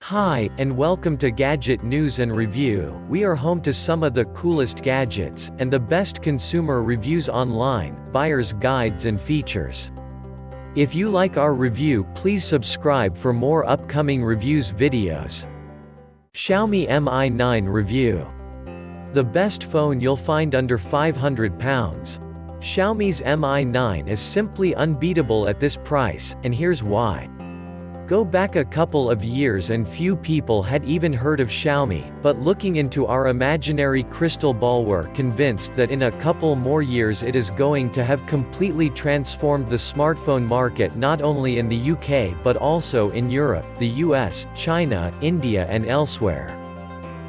Hi, and welcome to Gadget News and Review. We are home to some of the coolest gadgets, and the best consumer reviews online, buyer's guides and features. If you like our review, please subscribe for more upcoming reviews videos. Xiaomi Mi 9 Review. The best phone you'll find under £500. Xiaomi's Mi 9 is simply unbeatable at this price, and here's why. Go back a couple of years and few people had even heard of Xiaomi, but looking into our imaginary crystal ball we're convinced that in a couple more years it is going to have completely transformed the smartphone market not only in the UK but also in Europe, the US, China, India and elsewhere.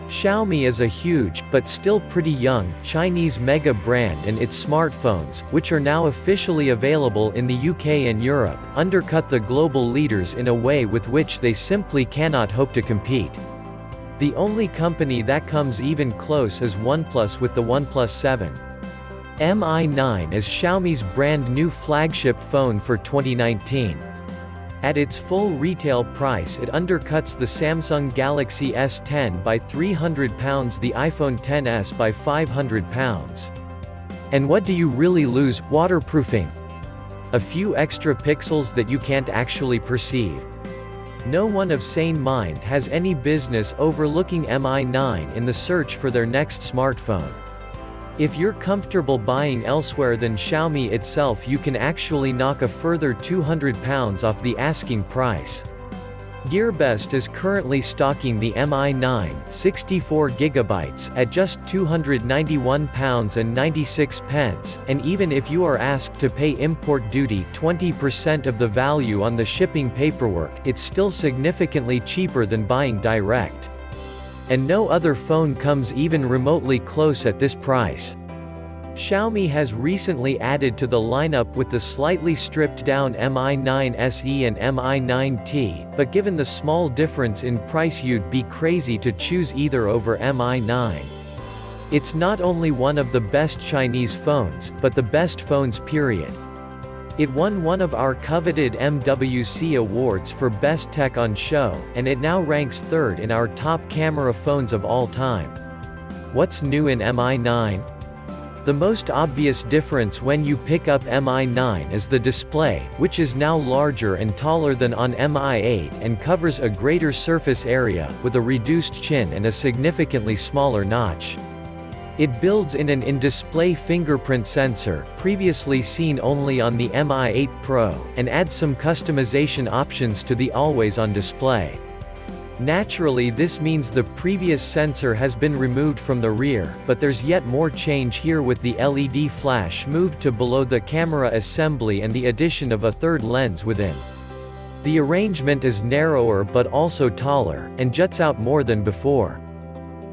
Xiaomi is a huge, but still pretty young, Chinese mega brand and its smartphones, which are now officially available in the UK and Europe, undercut the global leaders in a way with which they simply cannot hope to compete. The only company that comes even close is OnePlus with the OnePlus 7. Mi 9 is Xiaomi's brand new flagship phone for 2019. At its full retail price it undercuts the Samsung Galaxy S10 by £300, the iPhone XS by £500. And what do you really lose? Waterproofing. A few extra pixels that you can't actually perceive. No one of sane mind has any business overlooking Mi 9 in the search for their next smartphone. If you're comfortable buying elsewhere than Xiaomi itself, you can actually knock a further £200 off the asking price. GearBest is currently stocking the Mi 9, 64GB, at just £291.96, and even if you are asked to pay import duty 20% of the value on the shipping paperwork, it's still significantly cheaper than buying direct. And no other phone comes even remotely close at this price. Xiaomi has recently added to the lineup with the slightly stripped-down Mi 9 SE and Mi 9T, but given the small difference in price you'd be crazy to choose either over Mi 9. It's not only one of the best Chinese phones, but the best phones period. It won one of our coveted MWC awards for Best Tech on Show, and it now ranks third in our top camera phones of all time. What's new in Mi 9? The most obvious difference when you pick up Mi 9 is the display, which is now larger and taller than on Mi 8 and covers a greater surface area, with a reduced chin and a significantly smaller notch. It builds in an in-display fingerprint sensor, previously seen only on the Mi 8 Pro, and adds some customization options to the always-on display. Naturally, this means the previous sensor has been removed from the rear, but there's yet more change here with the LED flash moved to below the camera assembly and the addition of a third lens within. The arrangement is narrower but also taller, and juts out more than before.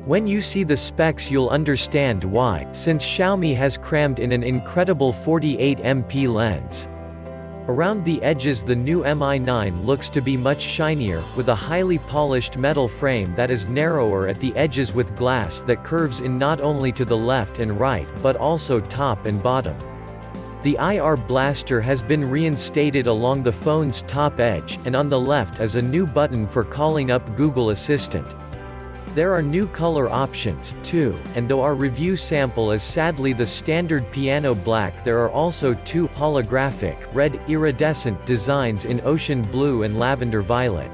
When you see the specs you'll understand why, since Xiaomi has crammed in an incredible 48MP lens. Around the edges the new Mi 9 looks to be much shinier, with a highly polished metal frame that is narrower at the edges with glass that curves in not only to the left and right, but also top and bottom. The IR blaster has been reinstated along the phone's top edge, and on the left is a new button for calling up Google Assistant. There are new color options, too, and though our review sample is sadly the standard piano black, there are also two holographic, red, iridescent designs in ocean blue and lavender violet.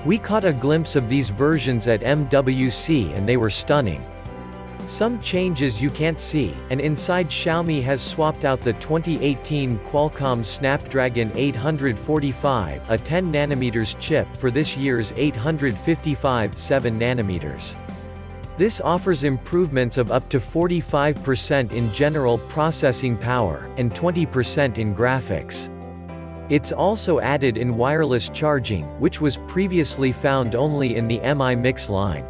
We caught a glimpse of these versions at MWC and they were stunning. Some changes you can't see, and inside Xiaomi has swapped out the 2018 Qualcomm Snapdragon 845, a 10nm chip, for this year's 855, 7nm. This offers improvements of up to 45% in general processing power, and 20% in graphics. It's also added in wireless charging, which was previously found only in the Mi Mix line.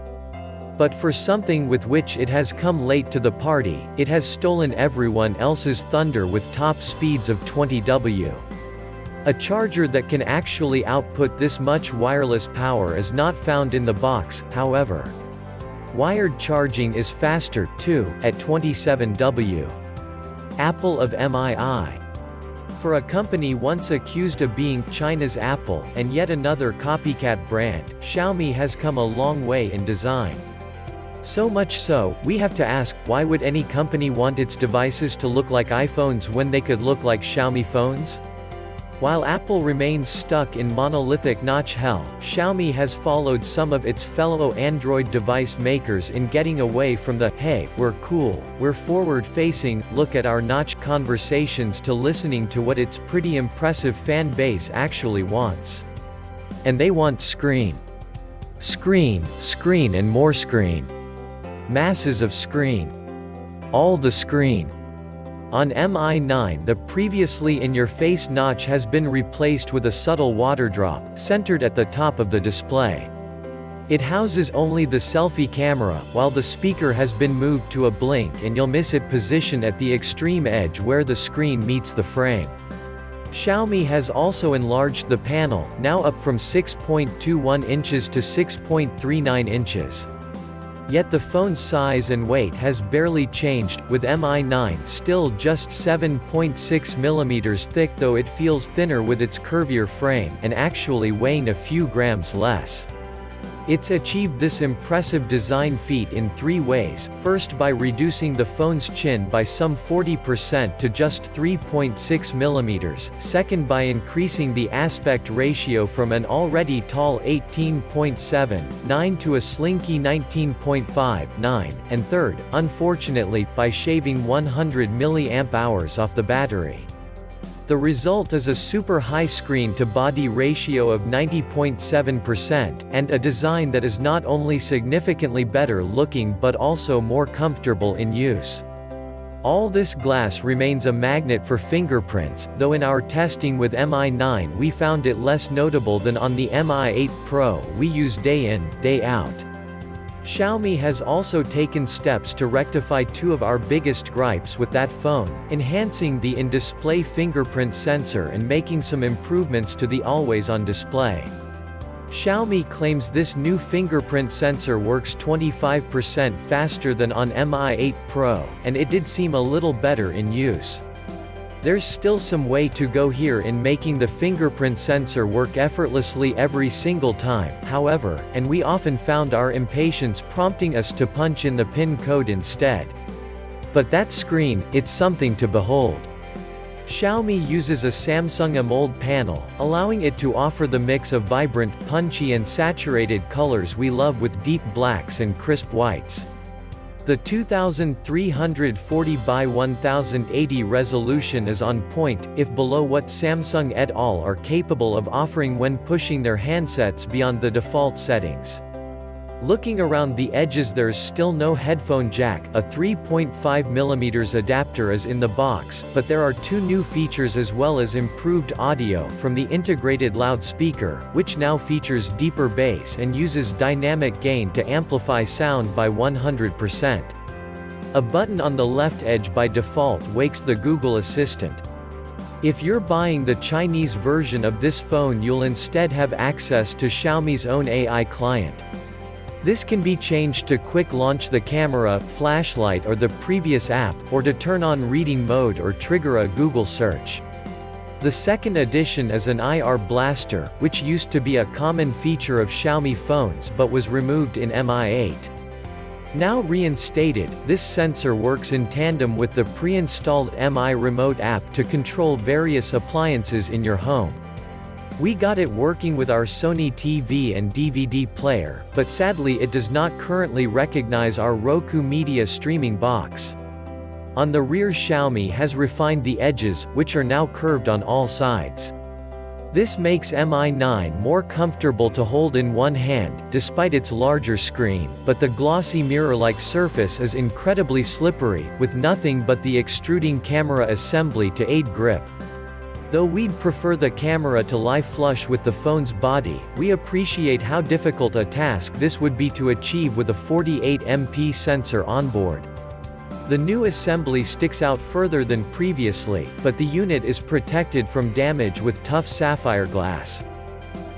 But for something with which it has come late to the party, it has stolen everyone else's thunder with top speeds of 20W. A charger that can actually output this much wireless power is not found in the box, however. Wired charging is faster, too, at 27W. Apple of MII. For a company once accused of being China's Apple and yet another copycat brand, Xiaomi has come a long way in design. So much so, we have to ask, why would any company want its devices to look like iPhones when they could look like Xiaomi phones? While Apple remains stuck in monolithic notch hell, Xiaomi has followed some of its fellow Android device makers in getting away from the "hey, we're cool, we're forward-facing, look at our notch" conversations to listening to what its pretty impressive fan base actually wants. And they want screen. Screen, screen and more screen. Masses of screen. All the screen. On Mi 9, the previously in-your-face notch has been replaced with a subtle water drop, centered at the top of the display. It houses only the selfie camera, while the speaker has been moved to a blink and you'll miss it position at the extreme edge where the screen meets the frame. Xiaomi has also enlarged the panel, now up from 6.21 inches to 6.39 inches. Yet the phone's size and weight has barely changed, with Mi 9 still just 7.6 mm thick, though it feels thinner with its curvier frame, and actually weighing a few grams less. It's achieved this impressive design feat in three ways: first by reducing the phone's chin by some 40% to just 3.6 mm, second by increasing the aspect ratio from an already tall 18.79 to a slinky 19.59, and third, unfortunately, by shaving 100 mAh off the battery. The result is a super high screen-to-body ratio of 90.7%, and a design that is not only significantly better looking but also more comfortable in use. All this glass remains a magnet for fingerprints, though in our testing with Mi 9 we found it less notable than on the Mi 8 Pro we use day in, day out. Xiaomi has also taken steps to rectify two of our biggest gripes with that phone, enhancing the in-display fingerprint sensor and making some improvements to the always-on display. Xiaomi claims this new fingerprint sensor works 25% faster than on Mi 8 Pro, and it did seem a little better in use. There's still some way to go here in making the fingerprint sensor work effortlessly every single time, however, and we often found our impatience prompting us to punch in the PIN code instead. But that screen, it's something to behold. Xiaomi uses a Samsung AMOLED panel, allowing it to offer the mix of vibrant, punchy and saturated colors we love with deep blacks and crisp whites. The 2340 by 1080 resolution is on point, if below what Samsung et al. Are capable of offering when pushing their handsets beyond the default settings. Looking around the edges, there's still no headphone jack, a 3.5mm adapter is in the box, but there are two new features as well as improved audio from the integrated loudspeaker, which now features deeper bass and uses dynamic gain to amplify sound by 100%. A button on the left edge by default wakes the Google Assistant. If you're buying the Chinese version of this phone, you'll instead have access to Xiaomi's own AI client. This can be changed to quick launch the camera, flashlight or the previous app, or to turn on reading mode or trigger a Google search. The second addition is an IR blaster, which used to be a common feature of Xiaomi phones but was removed in Mi 8. Now reinstated, this sensor works in tandem with the pre-installed Mi Remote app to control various appliances in your home. We got it working with our Sony TV and DVD player, but sadly it does not currently recognize our Roku media streaming box. On the rear, Xiaomi has refined the edges, which are now curved on all sides. This makes Mi 9 more comfortable to hold in one hand, despite its larger screen, but the glossy mirror-like surface is incredibly slippery, with nothing but the extruding camera assembly to aid grip. Though we'd prefer the camera to lie flush with the phone's body, we appreciate how difficult a task this would be to achieve with a 48MP sensor onboard. The new assembly sticks out further than previously, but the unit is protected from damage with tough sapphire glass.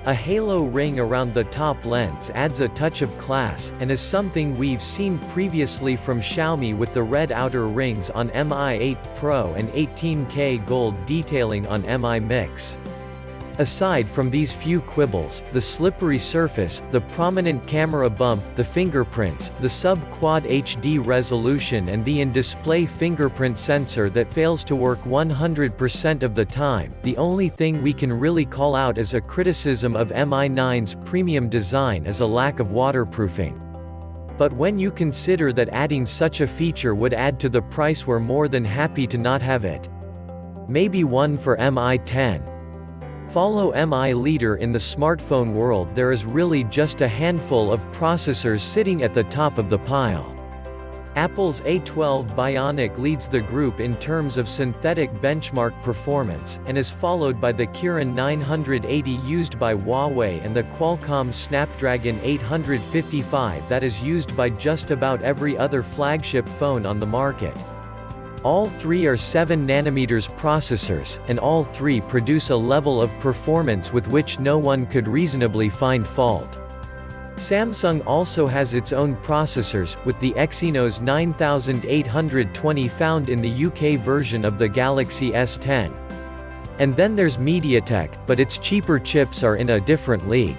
A halo ring around the top lens adds a touch of class, and is something we've seen previously from Xiaomi with the red outer rings on Mi 8 Pro and 18K gold detailing on Mi Mix. Aside from these few quibbles, the slippery surface, the prominent camera bump, the fingerprints, the sub-quad HD resolution and the in-display fingerprint sensor that fails to work 100% of the time, the only thing we can really call out as a criticism of Mi 9's premium design is a lack of waterproofing. But when you consider that adding such a feature would add to the price, we're more than happy to not have it. Maybe one for Mi 10. Follow Mi leader in the smartphone world. There is really just a handful of processors sitting at the top of the pile. Apple's A12 Bionic leads the group in terms of synthetic benchmark performance, and is followed by the Kirin 980 used by Huawei and the Qualcomm Snapdragon 855 that is used by just about every other flagship phone on the market. All three are 7nm processors, and all three produce a level of performance with which no one could reasonably find fault. Samsung also has its own processors, with the Exynos 9820 found in the UK version of the Galaxy S10. And then there's MediaTek, but its cheaper chips are in a different league.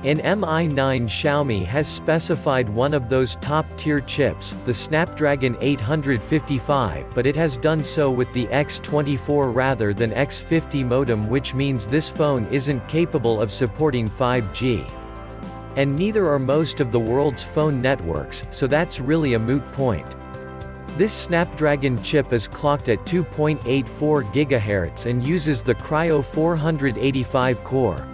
In Mi 9, Xiaomi has specified one of those top-tier chips, the Snapdragon 855, but it has done so with the X24 rather than X50 modem, which means this phone isn't capable of supporting 5G. And neither are most of the world's phone networks, so that's really a moot point. This Snapdragon chip is clocked at 2.84 GHz and uses the Kryo 485 core.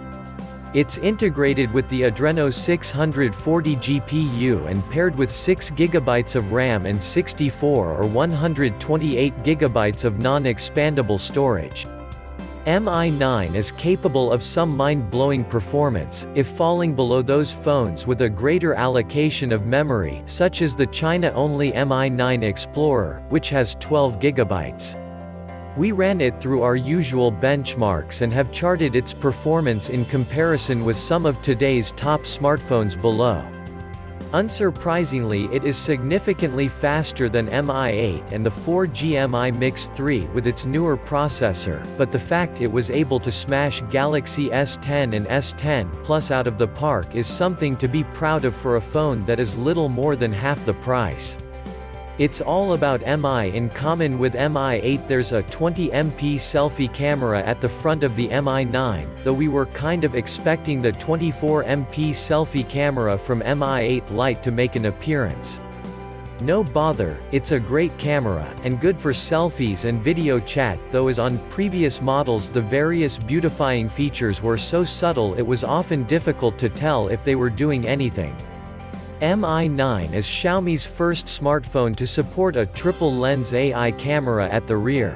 It's integrated with the Adreno 640 GPU and paired with 6 GB of RAM and 64 or 128 GB of non-expandable storage. Mi 9 is capable of some mind-blowing performance, if falling below those phones with a greater allocation of memory, such as the China-only Mi 9 Explorer, which has 12 GB. We ran it through our usual benchmarks and have charted its performance in comparison with some of today's top smartphones below. Unsurprisingly, it is significantly faster than Mi 8 and the 4G Mi Mix 3 with its newer processor, but the fact it was able to smash Galaxy S10 and S10 Plus out of the park is something to be proud of for a phone that is little more than half the price. It's all about Mi. In common with Mi 8, there's a 20MP selfie camera at the front of the Mi 9, though we were kind of expecting the 24MP selfie camera from Mi 8 Lite to make an appearance. No bother, it's a great camera, and good for selfies and video chat, though as on previous models the various beautifying features were so subtle it was often difficult to tell if they were doing anything. Mi 9 is Xiaomi's first smartphone to support a triple-lens AI camera at the rear.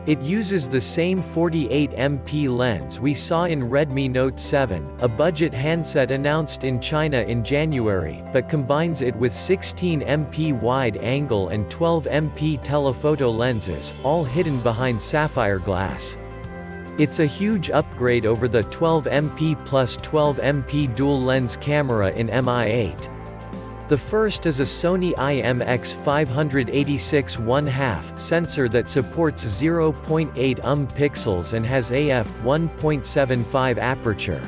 It uses the same 48MP lens we saw in Redmi Note 7, a budget handset announced in China in January, but combines it with 16MP wide-angle and 12MP telephoto lenses, all hidden behind sapphire glass. It's a huge upgrade over the 12MP plus 12MP dual-lens camera in Mi 8. The first is a Sony IMX586 1/2 sensor that supports 0.8 pixels and has f/1.75 aperture.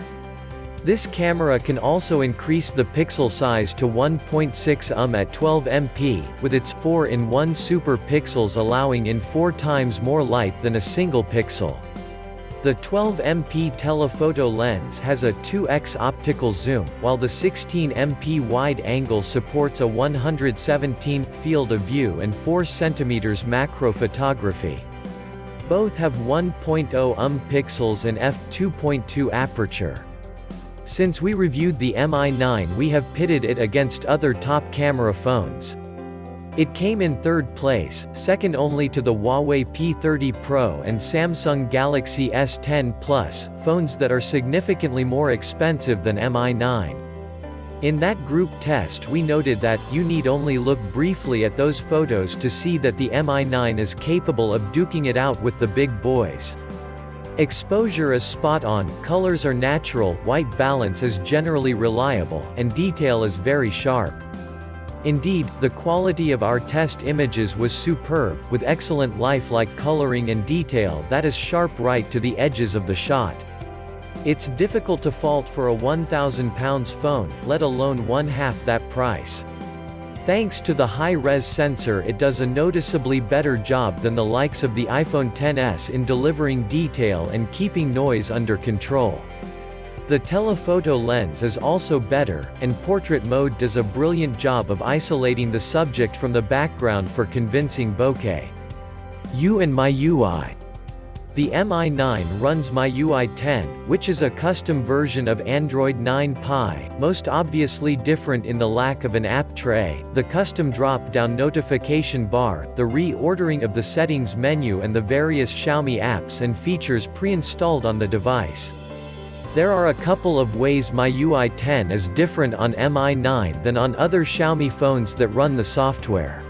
This camera can also increase the pixel size to 1.6 at 12MP, with its 4-in-1 super pixels allowing in 4 times more light than a single pixel. The 12MP telephoto lens has a 2x optical zoom, while the 16MP wide-angle supports a 117 field of view and 4 cm macro photography. Both have 1.0 pixels and f/2.2 aperture. Since we reviewed the Mi 9, we have pitted it against other top camera phones. It came in third place, second only to the Huawei P30 Pro and Samsung Galaxy S10 Plus, phones that are significantly more expensive than Mi 9. In that group test we noted that, you need only look briefly at those photos to see that the Mi 9 is capable of duking it out with the big boys. Exposure is spot on, colors are natural, white balance is generally reliable, and detail is very sharp. Indeed, the quality of our test images was superb, with excellent lifelike coloring and detail that is sharp right to the edges of the shot. It's difficult to fault for a £1,000 phone, let alone one-half that price. Thanks to the high-res sensor, it does a noticeably better job than the likes of the iPhone XS in delivering detail and keeping noise under control. The telephoto lens is also better, and portrait mode does a brilliant job of isolating the subject from the background for convincing bokeh. You and MIUI. The Mi 9 runs MIUI 10, which is a custom version of Android 9 Pie, most obviously different in the lack of an app tray, the custom drop-down notification bar, the reordering of the settings menu and the various Xiaomi apps and features pre-installed on the device. There are a couple of ways MIUI 10 is different on Mi 9 than on other Xiaomi phones that run the software.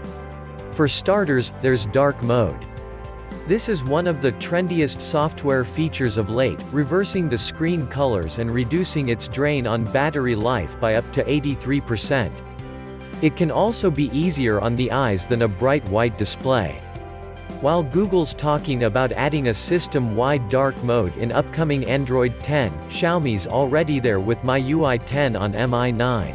For starters, there's dark mode. This is one of the trendiest software features of late, reversing the screen colors and reducing its drain on battery life by up to 83%. It can also be easier on the eyes than a bright white display. While Google's talking about adding a system-wide dark mode in upcoming Android 10, Xiaomi's already there with MIUI 10 on Mi 9.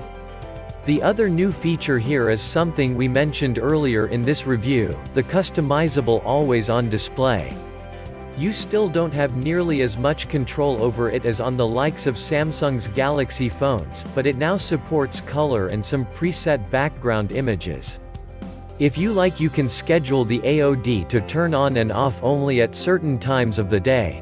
The other new feature here is something we mentioned earlier in this review, the customizable always-on display. You still don't have nearly as much control over it as on the likes of Samsung's Galaxy phones, but it now supports color and some preset background images. If you like, you can schedule the AOD to turn on and off only at certain times of the day.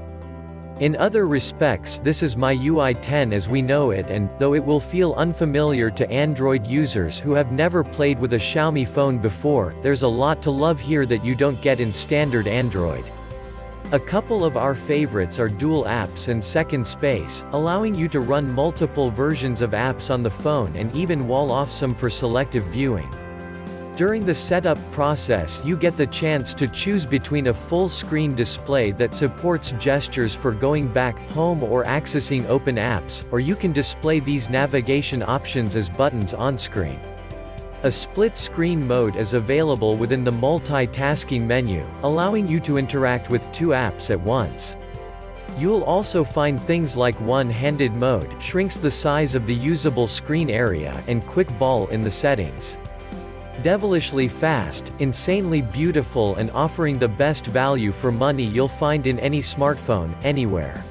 In other respects, this is MIUI 10 as we know it, and, though it will feel unfamiliar to Android users who have never played with a Xiaomi phone before, there's a lot to love here that you don't get in standard Android. A couple of our favorites are dual apps and second space, allowing you to run multiple versions of apps on the phone and even wall off some for selective viewing. During the setup process, you get the chance to choose between a full-screen display that supports gestures for going back, home or accessing open apps, or you can display these navigation options as buttons on-screen. A split-screen mode is available within the multitasking menu, allowing you to interact with two apps at once. You'll also find things like one-handed mode, shrinks the size of the usable screen area, and quick ball in the settings. Devilishly fast, insanely beautiful and offering the best value for money you'll find in any smartphone, anywhere.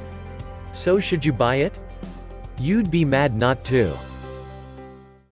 So should you buy it? You'd be mad not to.